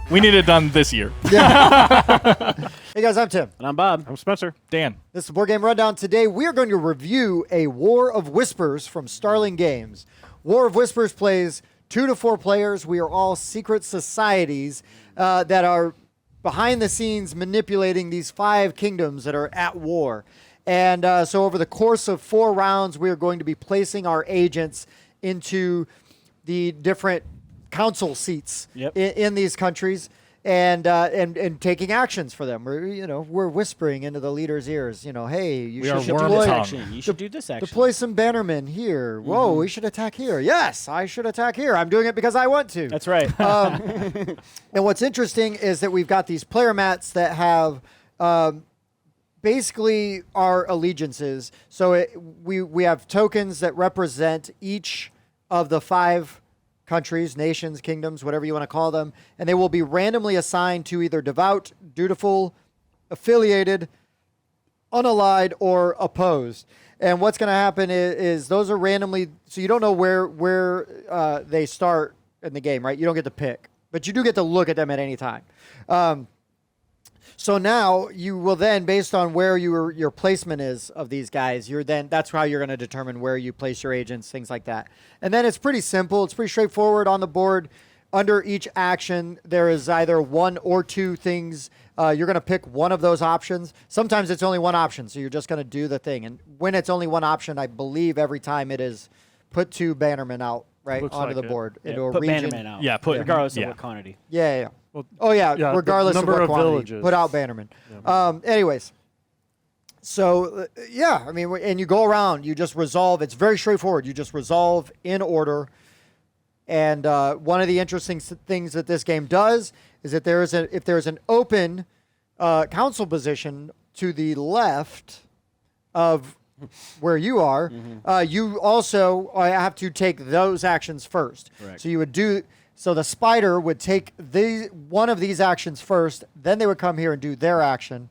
We need it done this year. Yeah. Hey guys, I'm Tim. And I'm Bob. I'm Spencer. Dan. This is Board Game Rundown. Today we are going to review a War of Whispers from Starling Games. War of Whispers plays 2 to 4 players. We are all secret societies that are behind the scenes manipulating these 5 kingdoms that are at war. And so over the course of 4 rounds, we are going to be placing our agents into the different council seats in these countries and taking actions for them. We're whispering into the leader's ears, hey, you should deploy action. You should do this action. Deploy some bannermen here. Whoa, we should attack here. Yes, I should attack here. I'm doing it because I want to. That's right. And what's interesting is that we've got these player mats that have basically our allegiances. So we have tokens that represent each of the 5 countries, nations, kingdoms, whatever you want to call them, and they will be randomly assigned to either devout, dutiful, affiliated, unallied, or opposed. And what's going to happen is those are randomly, so you don't know where they start in the game, right? You don't get to pick, but you do get to look at them at any time. So now you will then, based on where your placement is of these guys, that's how you're going to determine where you place your agents, things like that. And then it's pretty simple. It's pretty straightforward on the board. Under each action, there is either 1 or 2 things. You're going to pick one of those options. Sometimes it's only one option, so you're just going to do the thing. And when it's only one option, I believe every time it is put 2 bannermen out onto like the it. board Yeah, into a put region. bannermen out. Yeah, regardless of what quantity. Yeah. Well, Yeah, regardless the number of what of quantity, villages. put out bannermen. Anyways, so and you go around, you just resolve. It's very straightforward. You just resolve in order. And one of the interesting things that this game does is that if there's an open council position to the left of where you are, you also have to take those actions first. Correct. So you would do. So the spider would take one of these actions first, then they would come here and do their action.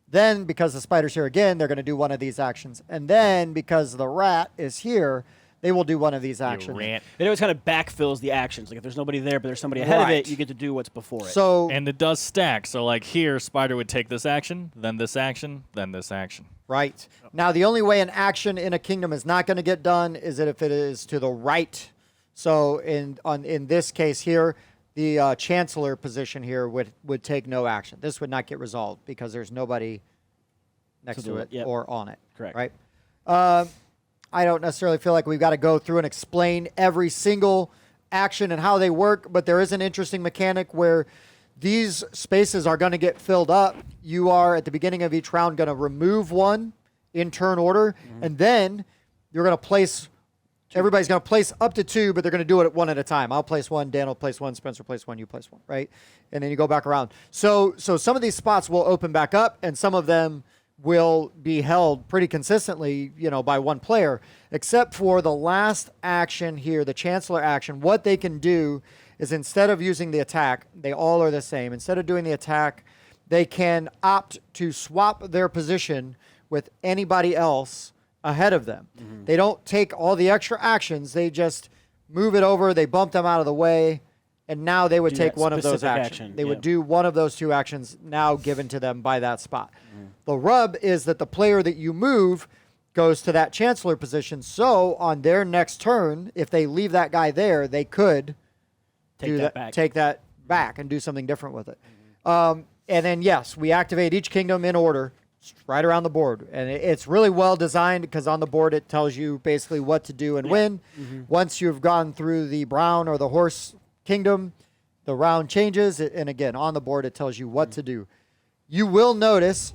Then, because the spider's here again, they're going to do one of these actions. And then, because the rat is here, they will do one of these actions. It always kind of backfills the actions. Like if there's nobody there, but there's somebody ahead of it, you get to do what's before it. So, And it does stack. So like here, spider would take this action, then this action, then this action. right. Now, the only way an action in a kingdom is not going to get done is that if it is to the right. So in this case here, the chancellor position here would take no action. This would not get resolved because there's nobody next to it or on it. Correct. Right. I don't necessarily feel like we've got to go through and explain every single action and how they work, but there is an interesting mechanic where these spaces are going to get filled up. You are, at the beginning of each round, going to remove one in turn order, and then you're going to place... Everybody's going to place up to 2, but they're going to do it one at a time. I'll place 1, Dan will place 1, Spencer place 1, you place 1, right? And then you go back around. So some of these spots will open back up, and some of them will be held pretty consistently, by one player, except for the last action here, the Chancellor action. What they can do is, instead of using the attack, they all are the same. Instead of doing the attack, they can opt to swap their position with anybody else ahead of them. They don't take all the extra actions. They just move it over. They bump them out of the way, and now they would take one of those actions. They would do one of those 2 actions now given to them by that spot. The rub is that the player that you move goes to that chancellor position. So on their next turn, if they leave that guy there, they could take that back and do something different with it. And then, yes, we activate each kingdom in order. Right around the board, and it's really well designed because on the board it tells you basically what to do and when. Once you've gone through the brown or the horse kingdom, the round changes, and again on the board it tells you what to do. You will notice,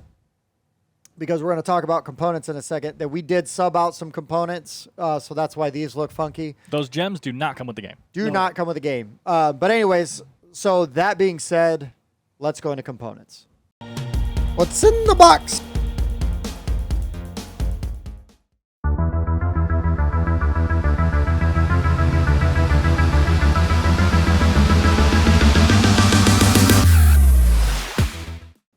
because we're going to talk about components in a second, that we did sub out some components, so that's why these look funky. Those gems do not come with the game. Do not come with the game. But anyways, so that being said, let's go into components. What's in the box?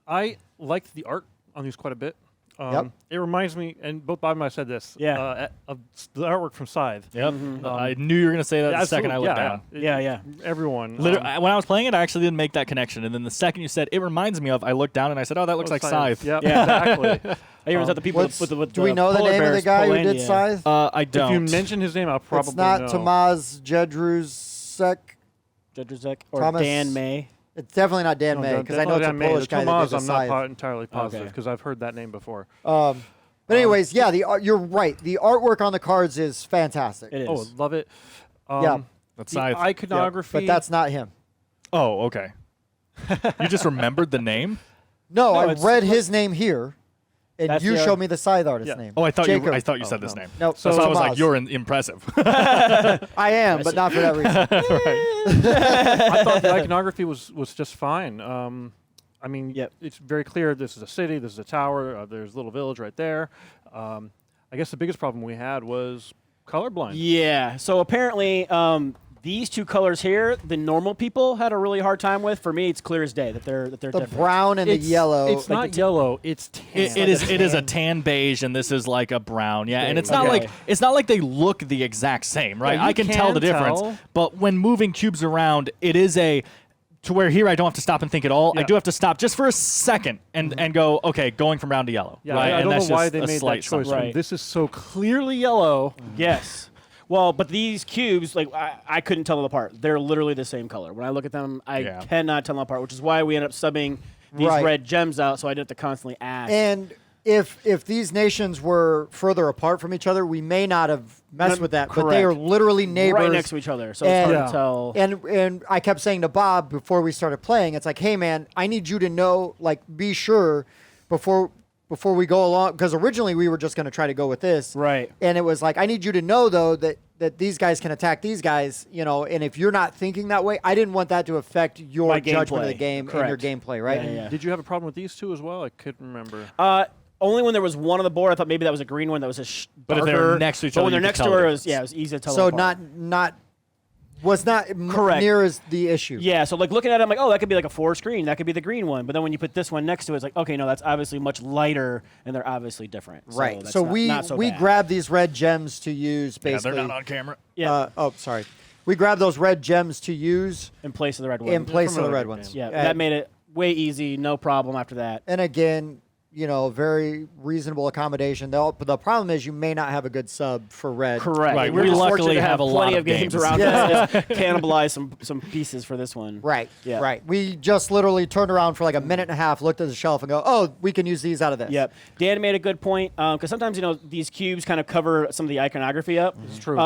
I liked the art on these quite a bit. Yep. It reminds me, and both Bob and I said this, of the artwork from Scythe. Yep. I knew you were going to say that the second I looked down. Yeah. Everyone. When I was playing it, I actually didn't make that connection. And then the second you said, it reminds me of, I looked down and I said, oh, that looks like Scythe. Yep, exactly. I even thought the people with do we know the name of the guy who did Scythe? I don't. If you mention his name, I'll probably It's not know. Tomas Jedrzejczyk. Jedrzejczyk or Thomas- Dan May. It's definitely not Dan May because I know it's a Polish guy that Tomas, did the I'm Scythe. not entirely positive Okay. because I've heard that name before. But anyways, yeah, you're right. The artwork on the cards is fantastic. It is. Oh, love it. Yeah. That's The Scythe. iconography. But that's not him. Oh, okay. You just remembered the name? No, I it's- read his name here, and That's you the- showed me the Scythe artist Yeah. name. Oh, I thought Jacob. you said this name. Nope. So I was like, Tomas. you're impressive. I am, but not for that reason. I thought the iconography was just fine. I mean, Yep. it's very clear this is a city, this is a tower, there's a little village right there. I guess the biggest problem we had was colorblind. Yeah. So apparently, these two colors here, the normal people had a really hard time with. For me, it's clear as day that they're The different. brown and the yellow. It's Like not the yellow, it's tan. It is a tan beige, and this is like a brown. Yeah, and it's Beige. not Okay. like they look the exact same, right? Yeah, you I can tell the can difference. tell. But when moving cubes around, it is to where here I don't have to stop and think at all. I Yeah. do have to stop just for a second and go, okay, going from brown to yellow. Yeah, right? I And don't that's know why just they a made that slight choice. something. When Right. this is so clearly yellow. Yes. Well, but these cubes, like I couldn't tell them apart. They're literally the same color. When I look at them, I Yeah. cannot tell them apart, which is why we end up subbing these Right. red gems out, so I didn't have to constantly ask. And if these nations were further apart from each other, we may not have messed with that. But they are correct. literally neighbors. right next to each other, so it's And- hard to tell. And I kept saying to Bob before we started playing, it's like, hey man, I need you to know, like, be sure before we go along, because originally we were just going to try to go with this, Right. And it was like, I need you to know though that these guys can attack these guys, and if you're not thinking that way, I didn't want that to affect your My judgment of the gameplay. game and your Correct. gameplay, right? Yeah, yeah. Did you have a problem with these two as well? I couldn't remember. Only when there was one on the board, I thought maybe that was a green one that was a But if they were darker- next to each but other, when they're you could next tell to the her, difference. it was easy to tell. So them apart. was not Correct. near as the issue. Yeah, so like looking at it, I'm like, oh, that could be like a forest green. That could be the green one. But then when you put this one next to it, it's like, okay, no, that's obviously much lighter, and they're obviously different. Right. that's So not- we not so we bad. grabbed these red gems to use Yeah, basically. they're not on camera. Yeah, Sorry. We grabbed those red gems to use in place of the red one. in place from of the another red game. ones. Yeah, that made it way easy, no problem after that. And again, very reasonable accommodation. The problem is you may not have a good sub for red. Correct. Right, We're we just luckily fortunate to have a lot plenty of games. around Yeah. us. Just cannibalize some pieces for this one. Right. Yeah. Right. We just literally turned around for like a minute and a half, looked at the shelf, and go, "Oh, we can use these out of this." Yep. Dan made a good point because sometimes these cubes kind of cover some of the iconography up. It's true.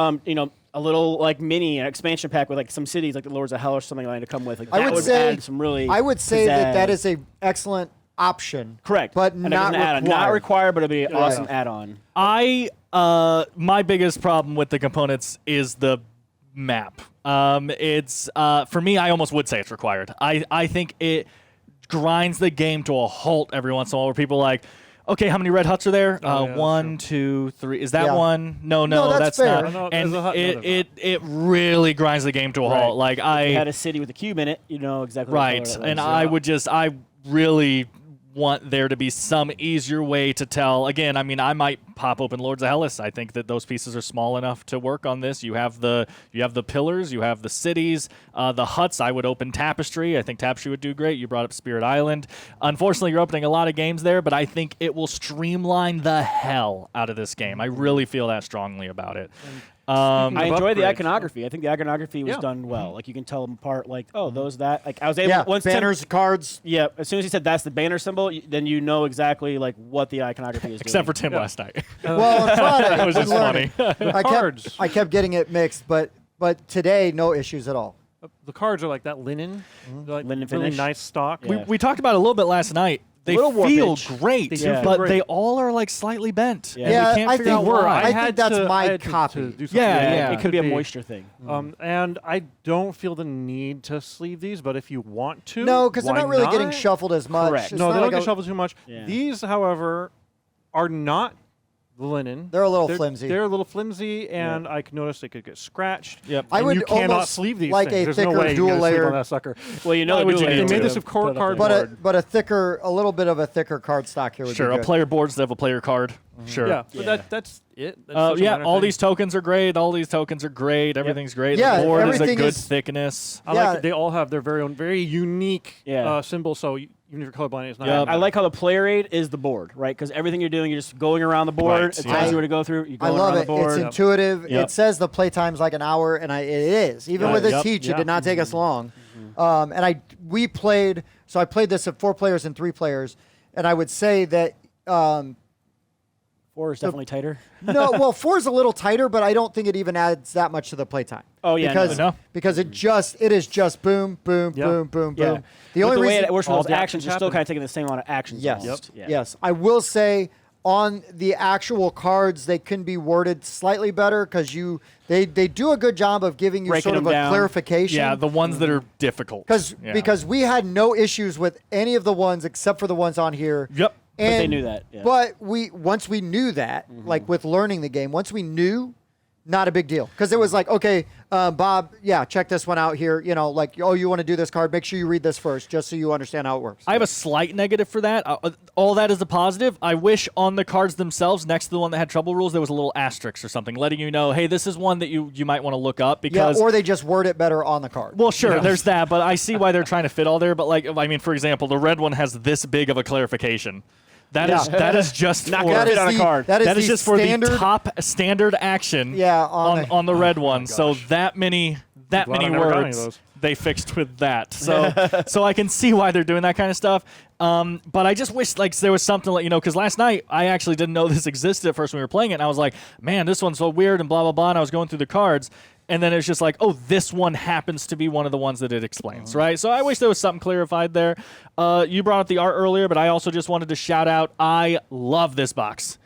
A little like mini expansion pack with like some cities like the Lords of Hell or something like that to come with. Like, I that would say add some really. I would say that pizzazz. is a excellent option. correct, but And it not was an add-on. required. Not required, but it'd be an Yeah. awesome add-on. My biggest problem with the components is the map. It's for me, I almost would say it's required. I think it grinds the game to a halt every once in a while, where people are like, okay, how many red huts are there? Oh, yeah, that's 1, 2, 3. Is that Yeah. one? No, No, that's fair. not. No, And there's a hut, no, there's it really grinds the game to a halt. Like If you had a city with a cube in it, you know exactly what right, color that and was. I really want there to be some easier way to tell. Again, I mean, I might pop open Lords of Hellas. I think that those pieces are small enough to work on this. You have the pillars, you have the cities, the huts. I would open Tapestry. I think Tapestry would do great. You brought up Spirit Island. Unfortunately, you're opening a lot of games there, but I think it will streamline the hell out of this game. I really feel that strongly about it. I of enjoy the upgrades. iconography. I think the iconography was Yeah. done well. Like you can tell them apart. Like, oh, those that. Like I was able Yeah. once Tim- Banners, cards. yeah, as soon as he said that's the banner symbol, then you know exactly like what the iconography is. Except for doing. Tim last night. Well, on Friday, It was we just learned funny. it. Cards. I kept getting it mixed, but today no issues at all. The cards are like that linen, They're like Linen really finish. nice stock. Yeah. We talked about it a little bit last night. They Little feel warpage. great, They do feel but great. they all are like slightly bent. Yeah. And Yeah, we can't I figure think out we're- why. I think that's my had copy. to do something. Yeah, it could be a be. moisture thing. And I don't feel the need to sleeve these, but if you want to, No, because they're why not really getting shuffled as much. Correct. It's No, not they don't like get a- shuffled too much. Yeah. These, however, are not the linen. They're a little flimsy. They're a little flimsy, and I noticed they could get scratched. Yep. I And would you cannot almost sleeve these like things. a There's thicker no way dual you're gonna sleeve layer. on that sucker. Well, you know Why the would dual you layer need They made to this of put it up there. cardboard. But a little bit of a thicker cardstock here would Sure, be a good. player boards that have a player card. Sure. Yeah, but Yeah. that's it. That's such a Yeah, minor all thing. these tokens are great. All these tokens are great. Everything's great. Yeah, the board is a everything good is- thickness. I Yeah. like it. They all have their very own, very unique Yeah. symbol. So even if you're colorblind, it's not. Yep. I like how the player aid is the board, right? Because everything you're doing, you're just going around the board. Right, It yeah. tells you where to go through. You're I going love around it. the board. It's intuitive. Yep. It says the playtime's like an hour, and it is. Even Yeah, with a yep. teach, it Yeah. did not take us long. We played. So I played this at 4 players and 3 players, and I would say that. 4 is definitely tighter. No, well, 4 is a little tighter, but I don't think it even adds that much to the playtime. Oh, yeah, because no. because it is just boom, boom, Yeah. boom, boom, Yeah. boom. The With only the way reason it works with all those the actions, actions you're still happen. kind of taking the same amount of actions. yes, almost. Yeah. yes, I will say on the actual cards they can be worded slightly better because they do a good job of giving you Breaking sort of them a down. clarification. Yeah, the ones that are difficult. Because we had no issues with any of the ones except for the ones on here. Yep. But they And- knew that. Yeah. But once we knew that, like with learning the game, once we knew, not a big deal. Because it was like, okay, Bob, yeah, check this one out here. You know, like, oh, you want to do this card? Make sure you read this first, just so you understand how it works. I have a slight negative for that. All that is a positive. I wish on the cards themselves, next to the one that had trouble rules, there was a little asterisk or something letting you know, hey, this is one that you might want to look up Yeah, because. or they just word it better on the card. Well, sure, there's that, but I see why they're trying to fit all there. But like, I mean, for example, the red one has this big of a clarification. That is Yeah. just Not for, gonna fit on a card. That that is the just for standard, the top standard action. Yeah, on the red one. So that many glad I never got any of words those. they fixed with that. So so I can see why they're doing that kind of stuff. But I just wish like there was something like because last night I actually didn't know this existed at first when we were playing it, and I was like, man, this one's so weird and blah blah blah. And I was going through the cards. And then it's just like, oh, this one happens to be one of the ones that it explains, right? So I wish there was something clarified there. You brought up the art earlier, but I also just wanted to shout out, I love this box.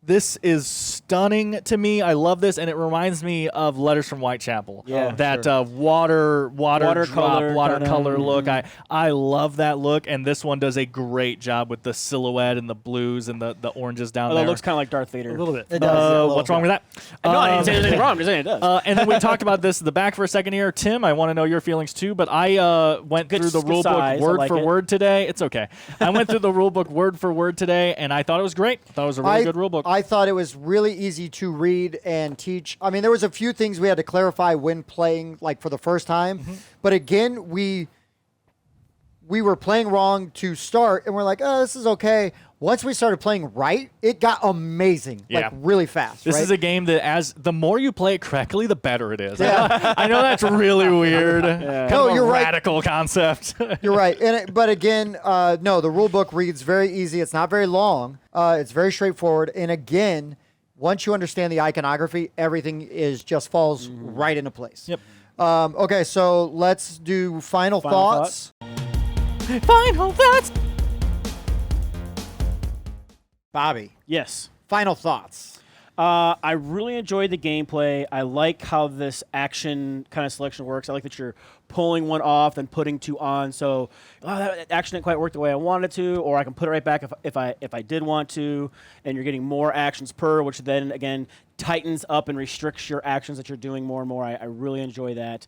This is stunning to me. I love this, and it reminds me of Letters from Whitechapel. Yeah, that watercolor kinda, look. I love that look, and this one does a great job with the silhouette and the blues and the oranges down Oh, there. that looks kind of like Darth Vader. A little bit. It does, yeah, a little What's wrong with that? No, I didn't say anything wrong. I'm just saying it does. And then we talked about this at the back for a second here. Tim, I want to know your feelings too, but I went Good through the good rule book size. I word like for it. word today. It's okay. I went through the rule book word for word today, and I thought it was great. I thought it was a really good rule book. I thought it was really easy to read and teach. I mean, there was a few things we had to clarify when playing, like for the first time. But again, we were playing wrong to start, and we're like, oh, this is okay. Once we started playing right, it got amazing, Yeah. like really fast. This right? is a game that, as the more you play it correctly, the better it is. Yeah. I know that's really weird. Kind No, of a you're right. radical concept. You're right. But again, no, the rule book reads very easy. It's not very long. It's very straightforward. And again, once you understand the iconography, everything just falls right into place. Yep. Okay, so let's do final thoughts. Final thoughts. Bobby, Yes. final thoughts. I really enjoyed the gameplay. I like how this action kind of selection works. I like that you're pulling one off and putting 2 on. So that action didn't quite work the way I wanted to, or I can put it right back if I did want to. And you're getting more actions per, which then again tightens up and restricts your actions that you're doing more and more. I really enjoy that.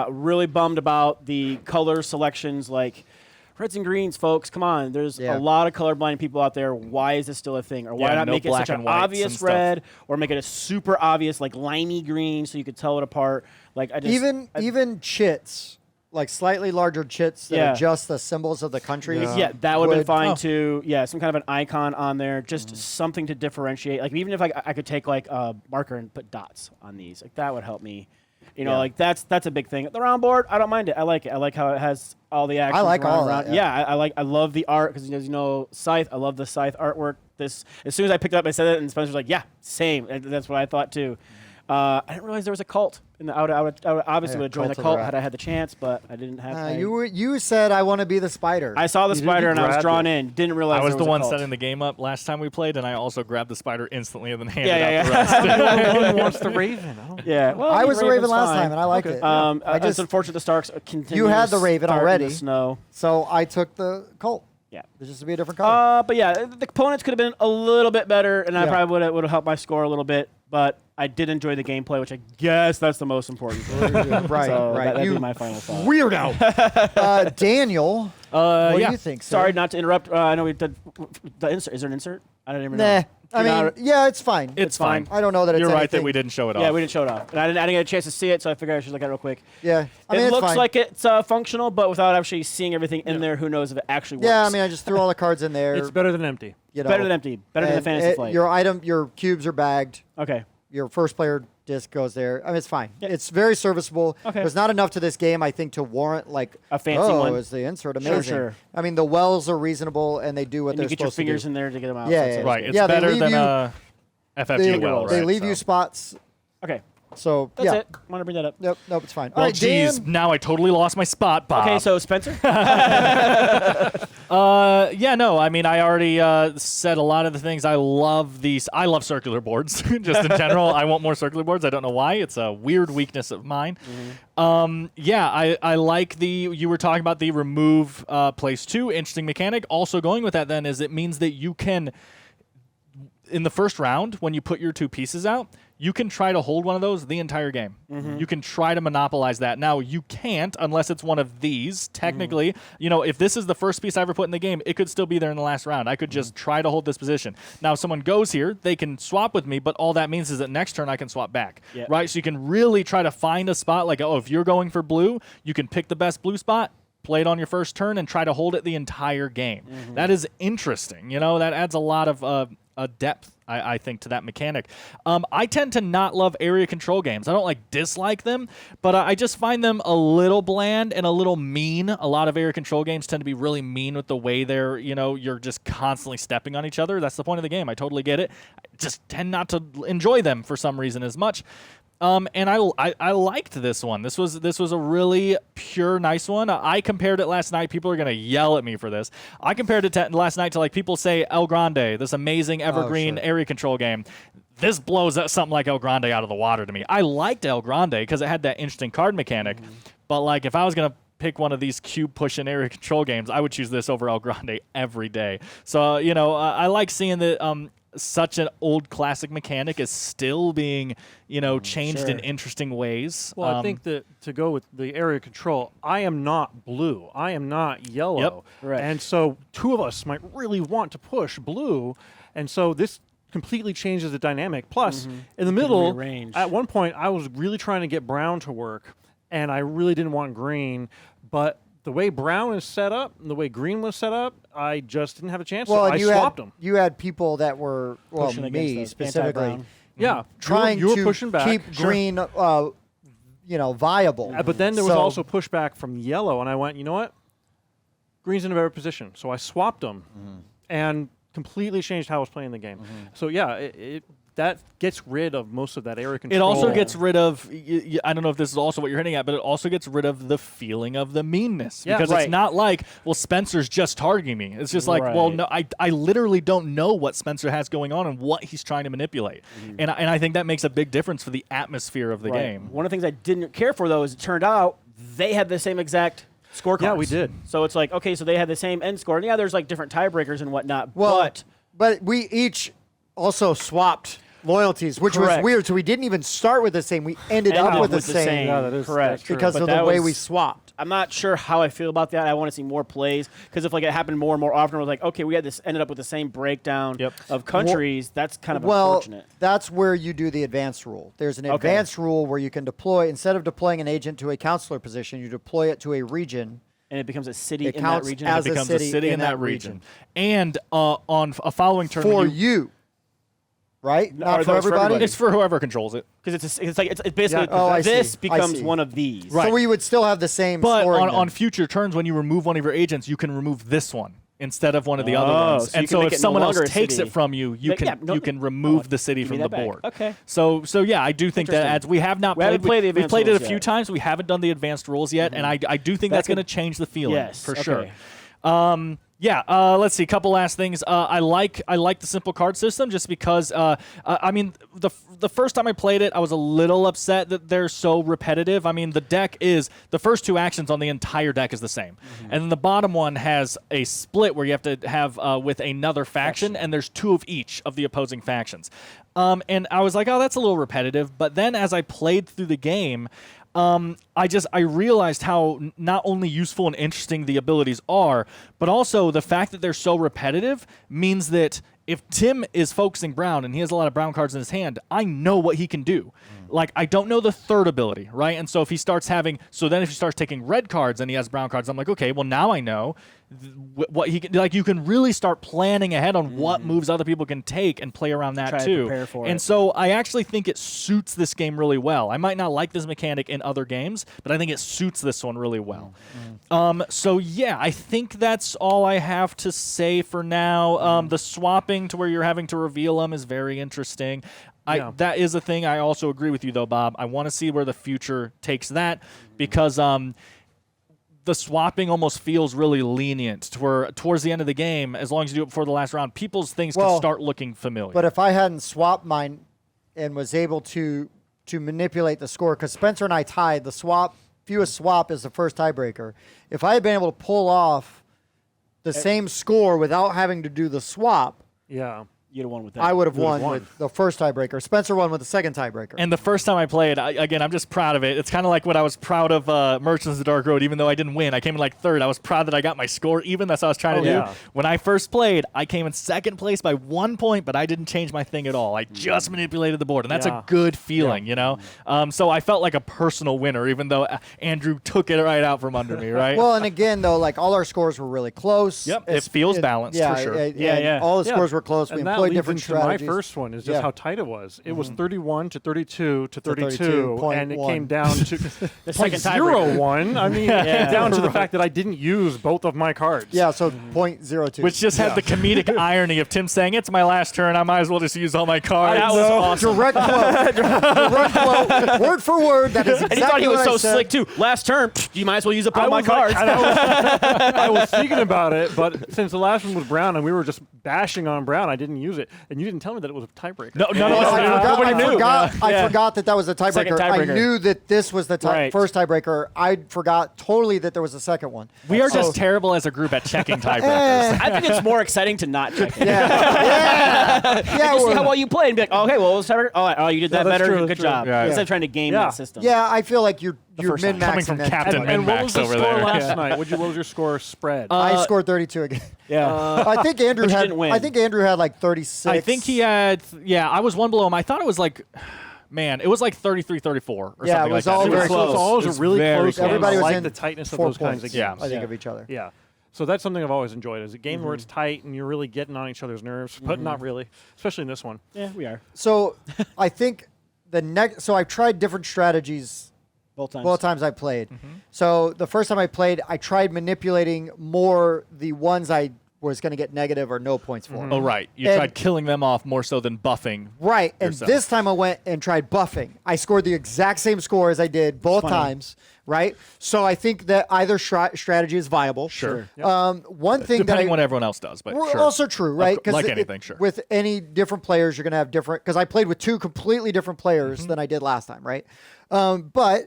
Really bummed about the color selections, like reds and greens, folks. Come on, there's Yeah. a lot of colorblind people out there. Why is this still a thing? Or why Yeah, not no make it black such and an whites and obvious stuff. red, or make it a super obvious like limey green so you could tell it apart? Like I just Even chits, like slightly larger chits that Yeah. are just the symbols of the countries. yeah, that would have been fine Oh. too. Yeah, some kind of an icon on there, just something to differentiate. Like even if I could take like a marker and put dots on these, like that would help me. You know, Yeah. like that's a big thing. The round board, I don't mind it. I like it. I like how it has all the actions. like all of around. that, yeah. I love the art because as you know, Scythe. I love the Scythe artwork. This as soon as I picked it up, I said it, and Spencer's like, "Yeah, same." And that's what I thought too. I didn't realize there was a cult. I would obviously Yeah, would have joined Cult the of the cult Rat. had I had the chance, but I didn't have. You said I want to be the spider. I saw the You did- spider you and I was grabbed drawn it. in. Didn't realize I was there the a one cult. setting the game up last time we played, and I also grabbed the spider instantly and then handed Yeah, out the yeah, rest. yeah. No one wants the Raven. I don't- Yeah, well, I was the Raven Raven's last fine. time, and I liked Okay. it. It's unfortunate the Starks continue. You had the Raven to start in already. the snow. So I took the cult. Yeah. This just to be a different color. But yeah, the components could have been a little bit better, and I Yeah. probably would have helped my score a little bit. But I did enjoy the gameplay, which I guess that's the most important. right, So right. That'd You be my final thought. weirdo. Daniel, what do yeah. you think, sir? Sorry not to interrupt. I know we did the insert. Is there an insert? I don't even know. Nah. I mean, yeah, it's fine. It's fine. I don't know that it's You're right that anything- we didn't show it off. Yeah, we didn't show it off. And I didn't get a chance to see it, so I figured I should look at it real quick. Yeah. I mean, It it's looks fine. like it's functional, but without actually seeing everything in there, who knows if it actually works. Yeah, I mean, I just threw all the cards in there. It's better than empty. You know, better than empty. Better than the and fantasy flight. Your cubes are bagged. Okay. Your first player disc goes there. I mean, it's fine. Yeah. It's very serviceable. Okay. There's not enough to this game, I think, to warrant like A fancy one. is the insert Sure, amazing? sure. I mean, the wells are reasonable and they do what And they're you get your supposed fingers to in there to get them out. Yeah, so yeah, it's Right. It's Yeah, they better leave than you- a FFG well, They right? leave you So. spots. Okay. So That's yeah. it. I want to bring that up. Nope, it's fine. Well, All right, Dan. geez, now I totally lost my spot, Bob. Okay, so Spencer? Yeah, no, I mean, I already said a lot of the things. I love these. I love circular boards, just in general. I want more circular boards. I don't know why. It's a weird weakness of mine. Yeah, I like you were talking about the remove place 2. Interesting mechanic. Also going with that then is it means that you can, in the first round, when you put your 2 pieces out, you can try to hold one of those the entire game. You can try to monopolize that. Now, you can't unless it's one of these. Technically, you know, if this is the first piece I ever put in the game, it could still be there in the last round. I could just try to hold this position. Now, if someone goes here, they can swap with me, but all that means is that next turn I can swap back, Yeah. right? So you can really try to find a spot like, oh, if you're going for blue, you can pick the best blue spot, play it on your first turn, and try to hold it the entire game. That is interesting. You know, that adds a lot of depth, I think, to that mechanic. I tend to not love area control games. I don't like dislike them, but I just find them a little bland and a little mean. A lot of area control games tend to be really mean with the way you're just constantly stepping on each other. That's the point of the game. I totally get it. I just tend not to enjoy them for some reason as much. And I liked this one. This was a really pure, nice one. I compared it last night. People are gonna yell at me for this. I compared it to last night to like people say El Grande, this amazing evergreen sure. area control game. This blows something like El Grande out of the water to me. I liked El Grande because it had that interesting card mechanic. But like if I was gonna pick one of these cube push and area control games, I would choose this over El Grande every day. So I like seeing that. Such an old classic mechanic is still being, changed in Sure. interesting ways. Well, I think that to go with the area control, I am not blue. I am not yellow. Yep. Right. And so 2 of us might really want to push blue. And so this completely changes the dynamic. Plus, in the middle, rearrange. at one point, I was really trying to get brown to work, and I really didn't want green. But the way brown is set up and the way green was set up, I just didn't have a chance. Well, so and I you swapped had them. you had people that were Pushing against me the specifically anti-brown. Yeah, trying you were to pushing back. keep Sure. green, viable. But then there was So- also pushback from yellow, and I went, you know what? Green's in a better position. So I swapped them and completely changed how I was playing the game. So yeah, that gets rid of most of that area It control. also gets rid of, I don't know if this is also what you're hitting at, but it also gets rid of the feeling of the meanness. Yeah, because right. it's not like, well, Spencer's just targeting me. It's just like, well, Right. no, I literally don't know what Spencer has going on and what he's trying to manipulate. And I think that makes a big difference for the atmosphere of the Right. game. One of the things I didn't care for, though, is it turned out they had the same exact scorecards. Yeah, we did. So it's like, okay, so they had the same end score. And yeah, there's like different tiebreakers and whatnot. Well, but we each also swapped loyalties, which Correct. was weird. So we didn't even start with the same. We ended up with the same Yeah, that is correct. that's true. because But of the that way was- we swapped. I'm not sure how I feel about that. I want to see more plays because if like it happened more and more often, I was like, okay, we had this ended up with the same breakdown Yep. of countries. That's kind of Well, unfortunate. that's where you do the advanced rule. There's an Okay. advanced rule where you can deploy, instead of deploying an agent to a counselor position, you deploy it to a region. And it becomes a city It in that counts region. as It becomes a city in that region. region. And on a following turn, For when you. Right? No, Not or for that's for everybody? everybody. it's for whoever controls it. Because it's basically Yeah. Oh, I this see. I becomes see. one of these. Right. So we would still have the same But scoring on then. future turns, when you remove one of your agents, you can remove this one instead of one of the other Oh, ones. so you And can so make if it no someone else longer a takes city. it from you, you But can yeah, no- you can remove the city give me from the that back. board. Okay. So yeah, I do think that Interesting. adds. We have not We haven't played the We've advanced played it a rules few yet. times. We haven't done the advanced rules yet, and I do think That that's going to could- change the feeling Yes, for okay. sure. Let's see. A couple last things. I like the simple card system just because. I mean, the first time I played it, I was a little upset that they're so repetitive. I mean, the first 2 actions on the entire deck is the same, and then the bottom one has a split where you have to have with another faction, and there's 2 of each of the opposing factions. And I was like, oh, that's a little repetitive. But then as I played through the game. I realized how not only useful and interesting the abilities are, but also the fact that they're so repetitive means that if Tim is focusing brown and he has a lot of brown cards in his hand, I know what he can do. Like, I don't know the third ability, right? And so if he starts taking red cards and he has brown cards, I'm like, okay, well, now I know what he can, like, you can really start planning ahead on what moves other people can take and play around that too. Prepare for and it. so I actually think it suits this game really well. I might not like this mechanic in other games, but I think it suits this one really well. So yeah, I think that's all I have to say for now. The swapping to where you're having to reveal them is very interesting. That is a thing. I also agree with you, though, Bob. I want to see where the future takes that because the swapping almost feels really lenient towards the end of the game, as long as you do it before the last round, people's things can start looking familiar. But if I hadn't swapped mine and was able to manipulate the score, because Spencer and I tied, the fewest swap is the first tiebreaker. If I had been able to pull off the same score without having to do the swap, You'd have won with that. I would have won with the first tiebreaker. Spencer won with the second tiebreaker. And the first time I played, again, I'm just proud of it. It's kind of like what I was proud of Merchants of the Dark Road, even though I didn't win. I came in like third. I was proud that I got my score even. That's what I was trying to do. When I first played, I came in second place by 1 point, but I didn't change my thing at all. I just manipulated the board, and that's a good feeling, you know? So I felt like a personal winner, even though Andrew took it right out from under me, right? Well, and again, though, like all our scores were really close. Yep, it feels balanced for sure. All the scores were close. We And that employed leads different into strategies. my first one is just how tight it was. It was 31 to 32 to 32, 32, and it 0.1. came down to The second tiebreaker. 0.01. I mean, it came down to the fact that I didn't use both of my cards. Yeah, so 0.02. Which just had the comedic irony of Tim saying, it's my last turn, I might as well just use all my cards. That was awesome. Direct quote. Direct quote. Word for word. That is exactly And he thought he was what so I said. slick too. Last turn, you might as well use up all my cards. I was thinking about it, but since the last one was brown and we were just bashing on brown, I didn't use it. And you didn't tell me that it was a tiebreaker. No, none of Well, us knew. I forgot that was the Second tiebreaker. I tiebreaker. knew that this was the Right. first tiebreaker. I forgot totally that there was a second one. We are So- just terrible as a group at checking tiebreakers. I think it's more exciting to not check it. Yeah. Just see we're- how well you play and be like, oh, okay, well, what's tiebreaker? Oh, you did that that's better. true, Good that's job. true. Yeah. Instead of trying to game that system. Yeah, I feel like you're first time. min-maxing Coming from that. Captain And what was Min-max the over score there. last night? What was your score spread? I scored 32 again. Yeah. I think Andrew But you had. didn't win. I think Andrew had like 36. I think he had, I was one below him. I thought it was like, man, it was like 33, 34 or Yeah, something it was like all that. very It was close. So it's always It was a really very close game. Everybody I was like in the tightness of 4 those kinds of points, games. I think, of each other. Yeah. So that's something I've always enjoyed. Is a game where it's tight and you're really getting on each other's nerves, but not really, especially in this one. Yeah, we are. So I think the next. So I've tried different strategies Both times. both times I played. So the first time I played, I tried manipulating more the ones I was going to get negative or no points for. Oh, right. You And- tried killing them off more so than buffing. Right, and yourself. this time I went and tried buffing. I scored the exact same score as I did both funny. times, right? So I think that either strategy is viable. Sure. One thing that Depending I, on what everyone else does, but well, sure. also true, right? Like anything, sure. With any different players, you're going to have different. Because I played with 2 completely different players than I did last time, right? But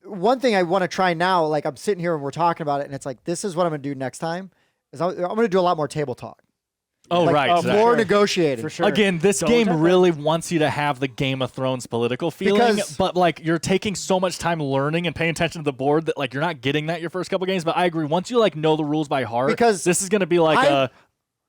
one thing I want to try now, like I'm sitting here and we're talking about it, and it's like this is what I'm going to do next time. Is I'm going to do a lot more table talk. Oh, Like, right. more Sure. negotiating. For sure. Again, this Don't game have that. really wants you to have the Game of Thrones political feeling, Because- but like you're taking so much time learning and paying attention to the board that like you're not getting that your first couple games. But I agree. Once you like know the rules by heart, Because this is going to be like I-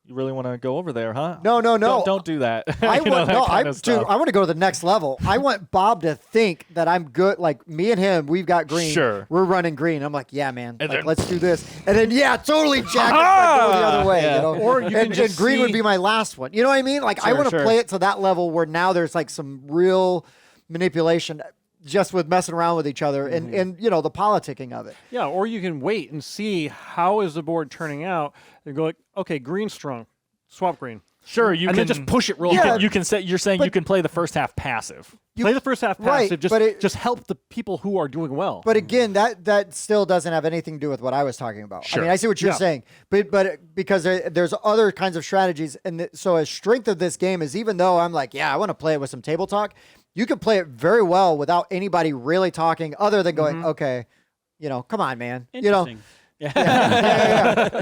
you really want to go over there, huh? No. Don't do that. I You know, want that no. kind I of dude, stuff. I want to go to the next level. I want Bob to think that I'm good. Like me and him, we've got green. Sure. We're running green. I'm like, yeah, man. And Like, then- let's do this. And then totally Jack. Go the other way. Yeah. You know? Or you can and just green would see- be my last one. You know what I mean? Like I Sure, want to sure. play it to that level where now there's like some real manipulation just with messing around with each other and you know the politicking of it. Yeah, or you can wait and see how is the board turning out and go like, okay, green strong, swap green. Sure, you and can then just push it real Yeah. hard. You can say you're saying But- you can play the first half passive. Play the first half Right, passive. but Just help the people who are doing well. But again, that still doesn't have anything to do with what I was talking about. Sure. I mean, I see what you're Yeah. saying, but because there's other kinds of strategies, and so a strength of this game is even though I'm like, yeah, I want to play it with some table talk, you can play it very well without anybody really talking, other than going, okay, come on, man, Interesting. Yeah.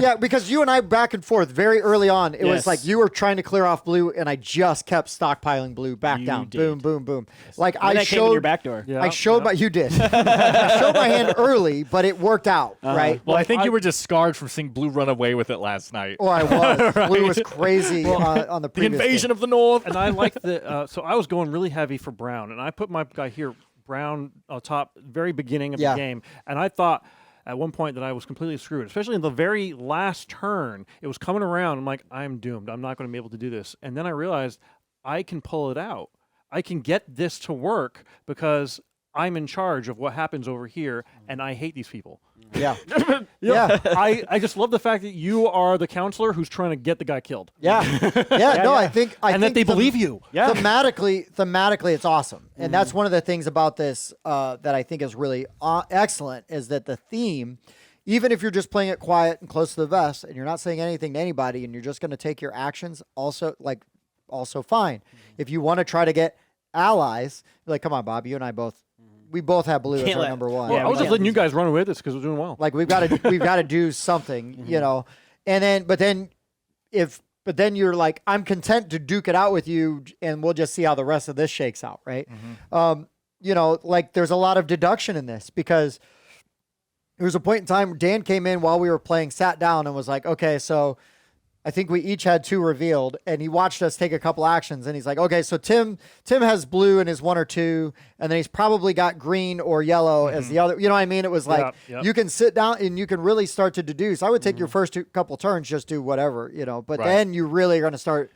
yeah, because you and I back and forth very early on. It was Yes. like you were trying to clear off blue, and I just kept stockpiling blue back You down. did. Boom, boom, boom. Like And I that came in your showed, back door. Yeah. I showed my you did. I showed my hand early, but it worked out, right? Well, I think you were just scarred from seeing blue run away with it last night. Or I was. Blue was crazy on the The previous invasion game. of the North. And I like the so I was going really heavy for brown, and I put my guy here brown on top very beginning of Yeah. the game, and I thought at one point that I was completely screwed, especially in the very last turn. It was coming around. I'm like, I'm doomed. I'm not going to be able to do this. And then I realized I can pull it out. I can get this to work because I'm in charge of what happens over here, and I hate these people. Yeah. Yeah. I just love the fact that you are the counselor who's trying to get the guy killed. Yeah. Yeah. No, I think And that they believe you. Yeah. Thematically, it's awesome, and that's one of the things about this that I think is really excellent is that the theme, even if you're just playing it quiet and close to the vest, and you're not saying anything to anybody, and you're just going to take your actions, also fine. If you want to try to get allies, like, come on, Bob, you and I both, we both have blue as Can't our let- number one. Yeah, I was we just can't letting you guys run with this because we're doing well. Like we've got to do something, and then you're like, I'm content to duke it out with you, and we'll just see how the rest of this shakes out, right? Like there's a lot of deduction in this because there was a point in time Dan came in while we were playing, sat down, and was like, okay, so I think we each had 2 revealed, and he watched us take a couple actions, and he's like, okay, so Tim has blue in his 1 or 2, and then he's probably got green or yellow as the other. You know what I mean? It was like Yep. you can sit down and you can really start to deduce. I would take your first couple turns, just do whatever, but Right. then you really are going to start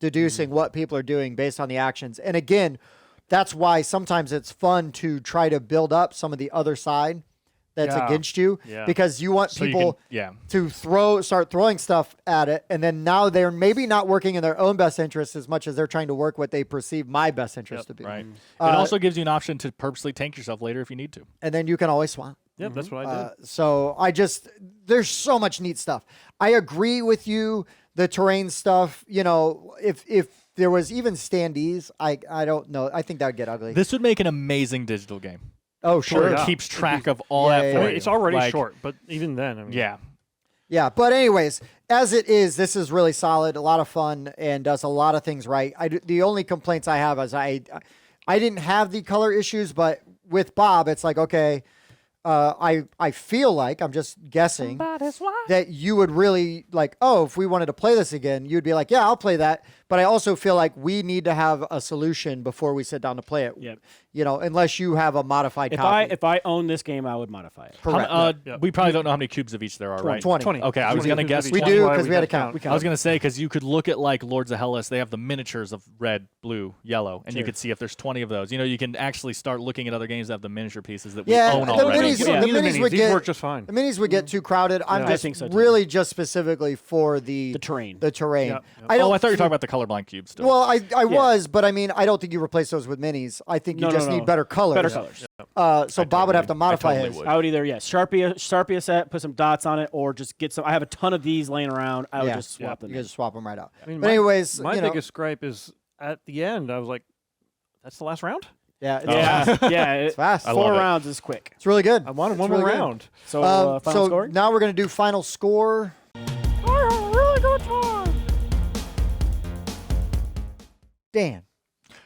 deducing what people are doing based on the actions. And again, that's why sometimes it's fun to try to build up some of the other side that's Yeah. against you, Yeah. because you want So you people can- to start throwing stuff at it, and then now they're maybe not working in their own best interest as much as they're trying to work what they perceive my best interest to be. Right. It also gives you an option to purposely tank yourself later if you need to. And then you can always swap. Yep, that's what I did. So there's so much neat stuff. I agree with you. The terrain stuff, if there was even standees, I don't know. I think that would get ugly. This would make an amazing digital game. Oh, Where sure. it Yeah. keeps track of all Yeah, that yeah, for yeah. I mean, you. it's already Like, short, but even then, I mean, Yeah. Yeah, but anyways, as it is, this is really solid, a lot of fun, and does a lot of things right. The only complaints I have is I didn't have the color issues, but with Bob, it's like, okay, I feel like, I'm just guessing, that you would really like, oh, if we wanted to play this again, you'd be like, yeah, I'll play that. But I also feel like we need to have a solution before we sit down to play it. Yep. Unless you have a modified copy. If I own this game, I would modify it. Correct. Yep. We probably don't know how many cubes of each there are, right? 20. 20. Okay, I was 20 gonna cubes guess of We each. do, That's why 'cause we had to don't count. I was going to say, because you could look at like Lords of Hellas, they have the miniatures of red, blue, yellow, and you Sure. could see if there's 20 of those. You can actually start looking at other games that have the miniature pieces that Yeah, we own the already. minis- Yeah. the Neither minis would These get- work just fine. The minis would get too crowded. I'm I just think so, too. really just specifically for the terrain. The terrain. Yep, yep. I don't Oh, I thought you were think- talking about the colorblind cubes still. Well, I was, but I mean, I don't think you replace those with minis. I think you No, just no, need no. better colors. Better colors. So Bob would have to modify totally his. would. I would either Sharpie a set, put some dots on it, or just get some. I have a ton of these laying around. I would Yeah. just swap them. You can just swap them right out. I mean, But anyways, my you know, biggest gripe is at the end. I was like, "That's the last round." yeah, it's Yeah, fast. yeah. It's fast. I Four love it. rounds is quick. It's really good. I wanted It's one really more good. round. So final so score. now we're gonna do final score. Dan,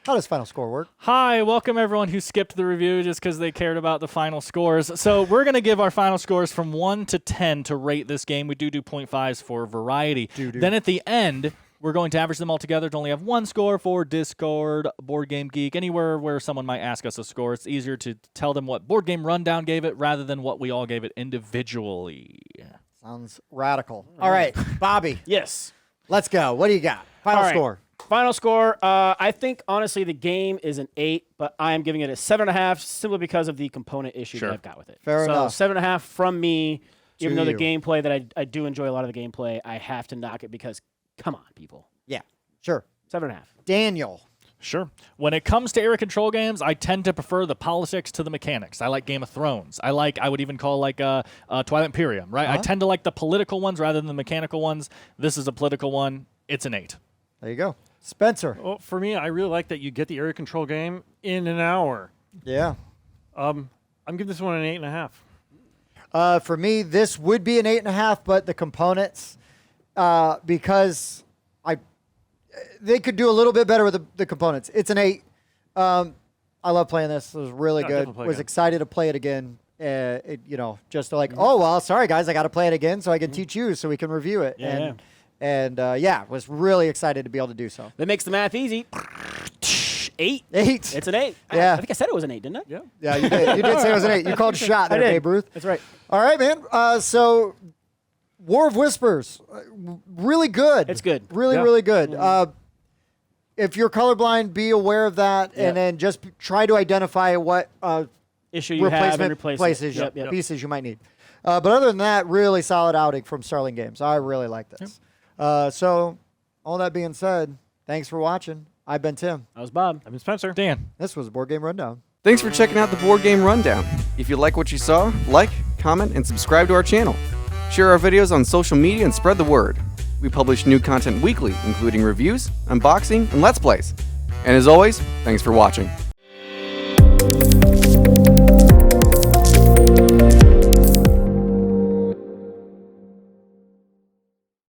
how does final score work? Hi, welcome everyone who skipped the review just because they cared about the final scores. So we're going to give our final scores from 1 to 10 to rate this game. We do 0.5s for variety. Then at the end, we're going to average them all together to only have one score for Discord, Board Game Geek, anywhere where someone might ask us a score. It's easier to tell them what Board Game Rundown gave it rather than what we all gave it individually. Sounds radical. All right, Bobby, Yes. let's go. What do you got? Final All right. score. Final score. I think honestly the game is an 8, but I am giving it a 7.5 simply because of the component issue Sure. that I've got with it. Fair so enough. 7.5 from me. To Even though the you. gameplay that I do enjoy a lot of the gameplay, I have to knock it because come on, people. Yeah. Sure. 7.5. Daniel. Sure. When it comes to area control games, I tend to prefer the politics to the mechanics. I like Game of Thrones. I would even call Twilight Imperium, right? I tend to like the political ones rather than the mechanical ones. This is a political one. It's an 8. There you go. Spencer. Well, for me, I really like that you get the area control game in an hour. Yeah. I'm giving this one an 8.5. For me, this would be an 8.5, but the components, because they could do a little bit better with the components. It's an 8. I love playing this. It was really good. Was excited to play it again. Just like, oh, well, sorry, guys, I got to play it again so I can teach you so we can review it. Yeah. And was really excited to be able to do so. That makes the math easy. 8. 8. It's an 8. Yeah. I think I said it was an 8, didn't I? Yeah. Yeah, you did. You did say it was an 8. You called a shot there, I did. Babe Ruth. That's right. All right, man. So, War of Whispers, really good. It's good. Really, Yeah. really good. If you're colorblind, be aware of that, and then just try to identify what Issue you have and replace places, it. Yep. pieces you might need. But other than that, really solid outing from Starling Games. I really like this. So, all that being said, thanks for watching. I've been Tim. That was Bob. I'm Spencer. Dan. This was Board Game Rundown. Thanks for checking out the Board Game Rundown. If you like what you saw, like, comment, and subscribe to our channel. Share our videos on social media and spread the word. We publish new content weekly, including reviews, unboxing, and Let's Plays. And as always, thanks for watching.